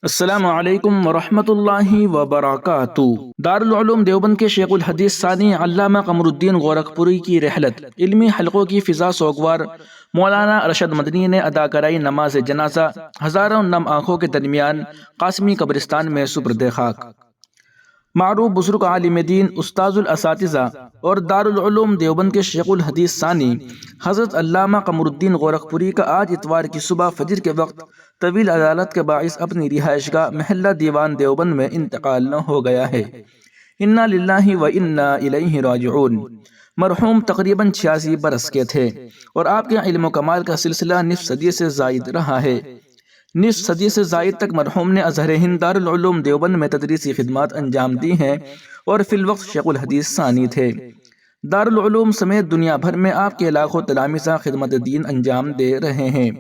السلام علیکم ورحمۃ اللہ وبرکاتہ۔ دارالعلوم دیوبند کے شیخ الحدیث ثانی علامہ قمر الدین گورکھپوری کی رحلت علمی حلقوں کی فضا سوگوار۔ مولانا ارشد مدنی نے ادا کرائی نماز جنازہ، ہزاروں نم آنکھوں کے درمیان قاسمی قبرستان میں سپرد خاک۔ معروف بزرگ عالم دین، استاذ الاساتذہ اور دارالعلوم دیوبند کے شیخ الحدیث ثانی حضرت علامہ قمر الدین گورکھپوری کا آج اتوار کی صبح فجر کے وقت طویل عدالت کے باعث اپنی رہائش گاہ محلہ دیوان دیوبند میں انتقال ہو گیا ہے۔ انا للہ و انا الیہ راجعون۔ مرحوم تقریباً 86 برس کے تھے اور آپ کے علم و کمال کا سلسلہ نصف صدی سے زائد رہا ہے۔ نصف صدی سے زائد تک مرحوم نے ازہر ہند دارالعلوم دیوبند میں تدریسی خدمات انجام دی ہیں اور فی الوقت شیخ الحدیث ثانی تھے۔ دارالعلوم سمیت دنیا بھر میں آپ کے لاکھوں تلامذہ خدمت دین انجام دے رہے ہیں۔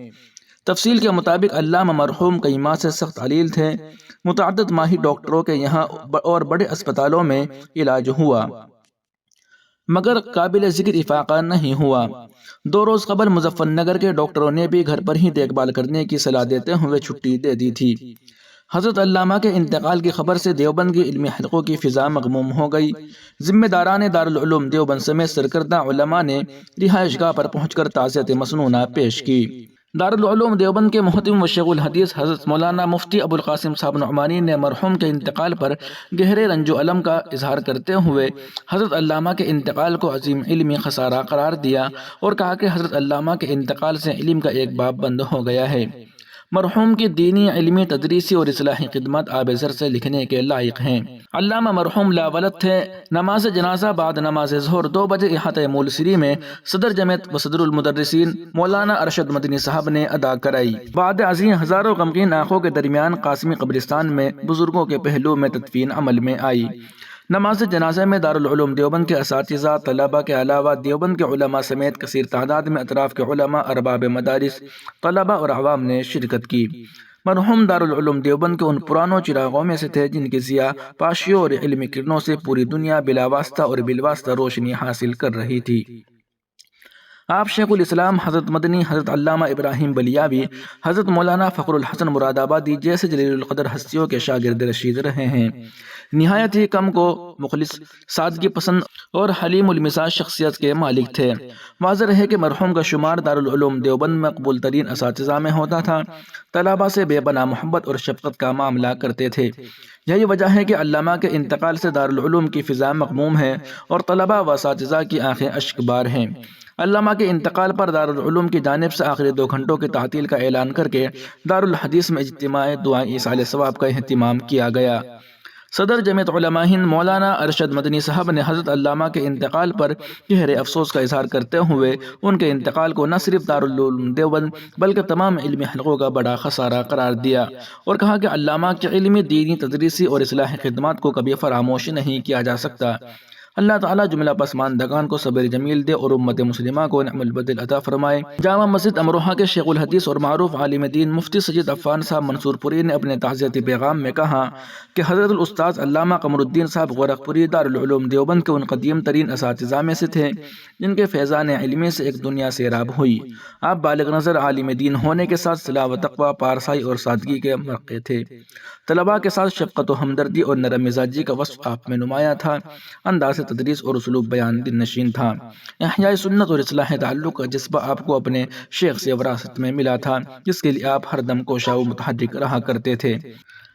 تفصیل کے مطابق علامہ مرحوم کئی ماہ سے سخت علیل تھے۔ متعدد ماہی ڈاکٹروں کے یہاں اور بڑے اسپتالوں میں علاج ہوا مگر قابل ذکر افاقہ نہیں ہوا۔ 2 روز قبل مظفر نگر کے ڈاکٹروں نے بھی گھر پر ہی دیکھ بھال کرنے کی صلاح دیتے ہوئے چھٹی دے دی تھی۔ حضرت علامہ کے انتقال کی خبر سے دیوبند کی علمی حلقوں کی فضا مغموم ہو گئی۔ ذمہ داران دارالعلوم دیوبند سمیت سرکردہ علماء نے رہائش گاہ پر پہنچ کر تعزیت مسنونہ پیش کی۔ دارالعلوم دیوبند کے محتم و شیخ الحدیث حضرت مولانا مفتی ابوالقاسم صاحب نعمانی نے مرحوم کے انتقال پر گہرے رنج و الم کا اظہار کرتے ہوئے حضرت علامہ کے انتقال کو عظیم علمی خسارہ قرار دیا اور کہا کہ حضرت علامہ کے انتقال سے علم کا ایک باب بند ہو گیا ہے۔ مرحوم کی دینی، علمی، تدریسی اور اصلاحی خدمات آب زر سے لکھنے کے لائق ہیں۔ علامہ مرحوم لا ولد تھے۔ نماز جنازہ بعد نماز ظہر 2 بجے احاطہ مولسری میں صدر جمعیت و صدر المدرسین مولانا ارشد مدنی صاحب نے ادا کرائی۔ بعد عظیم ہزاروں غمگین آنکھوں کے درمیان قاسمی قبرستان میں بزرگوں کے پہلو میں تدفین عمل میں آئی۔ نماز جنازہ میں دارالعلوم دیوبند کے اساتذہ، طلباء کے علاوہ دیوبند کے علماء سمیت کثیر تعداد میں اطراف کے علماء، ارباب مدارس، طلباء اور عوام نے شرکت کی۔ مرحوم دارالعلوم دیوبند کے ان پرانوں چراغوں میں سے تھے جن کی ضیاء پاشیوں اور علمی کرنوں سے پوری دنیا بلا واسطہ اور بالواسطہ روشنی حاصل کر رہی تھی۔ آپ شیخ الاسلام حضرت مدنی، حضرت علامہ ابراہیم بلیاوی، حضرت مولانا فخر الحسن مراد آبادی جیسے جلیل القدر ہستیوں کے شاگرد رشید رہے ہیں۔ نہایت ہی کم کو مخلص، سادگی پسند اور حلیم المزاج شخصیت کے مالک تھے۔ واضح ہے کہ مرحوم کا شمار دارالعلوم دیوبند میں مقبول ترین اساتذہ میں ہوتا تھا۔ طلباء سے بے پناہ محبت اور شفقت کا معاملہ کرتے تھے۔ یہی وجہ ہے کہ علامہ کے انتقال سے دارالعلوم کی فضا مغموم ہے اور طلباء و اساتذہ کی آنکھیں اشک بار ہیں۔ علامہ کے انتقال پر دارالعلوم کی جانب سے آخری 2 گھنٹوں کی تعطیل کا اعلان کر کے دارالحدیث میں اجتماع دعائیں ایصال ثواب کا اہتمام کیا گیا۔ صدر جمعیت علماء ہند مولانا ارشد مدنی صاحب نے حضرت علامہ کے انتقال پر گہرے افسوس کا اظہار کرتے ہوئے ان کے انتقال کو نہ صرف دارالعلوم دیوبند بلکہ تمام علمی حلقوں کا بڑا خسارہ قرار دیا اور کہا کہ علامہ کے علمی، دینی، تدریسی اور اصلاحی خدمات کو کبھی فراموش نہیں کیا جا سکتا۔ اللہ تعالیٰ جملہ پسماندگان کو صبر جمیل دے اور امت مسلمہ کو نعم البدل عطا فرمائے۔ جامع مسجد امروہہ کے شیخ الحدیث اور معروف عالم دین مفتی سید عفان صاحب منصور پوری نے اپنے تعزیتی پیغام میں کہا کہ حضرت الاستاذ علامہ قمر الدین صاحب گورکھپوری دارالعلوم دیوبند کے ان قدیم ترین اساتذہ میں سے تھے جن کے فیضان علمی سے ایک دنیا سیراب ہوئی۔ آپ بالغ نظر عالم دین ہونے کے ساتھ صلاح و تقویٰ، پارسائی اور سادگی کے مرقع تھے۔ طلباء کے ساتھ شفقت و ہمدردی اور نرم مزاجی کا وصف آپ میں نمایاں تھا۔ انداز تدریس اور اسلوب بیان دل نشین تھا۔ احیاء سنت اور اصلاح تعلق کا جذبہ آپ کو اپنے شیخ سے وراثت میں ملا تھا جس کے لیے آپ ہر دم کوشاں و متحرک رہا کرتے تھے۔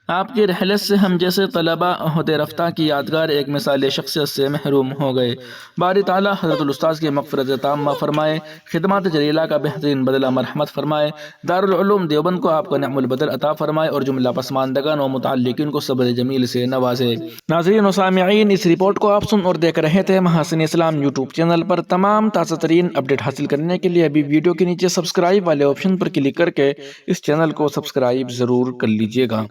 آپ کی رحلت سے ہم جیسے طلباء عہد رفتہ کی یادگار ایک مثالی شخصیت سے محروم ہو گئے۔ باری تعالیٰ حضرت الاستاذ کی مغفرت تامہ فرمائے، خدمات جلیلہ کا بہترین بدلہ مرحمت فرمائے، دارالعلوم دیوبند کو آپ کا نعم البدل عطا فرمائے اور جملہ پسماندگان و متعلقین کو صبر جمیل سے نوازے۔ ناظرین و سامعین، اس رپورٹ کو آپ سن اور دیکھ رہے تھے محاسن اسلام یوٹیوب چینل پر۔ تمام تازہ ترین اپڈیٹ حاصل کرنے کے لیے ابھی ویڈیو کے نیچے سبسکرائب والے آپشن پر کلک کر کے اس چینل کو سبسکرائب ضرور کر لیجیے گا۔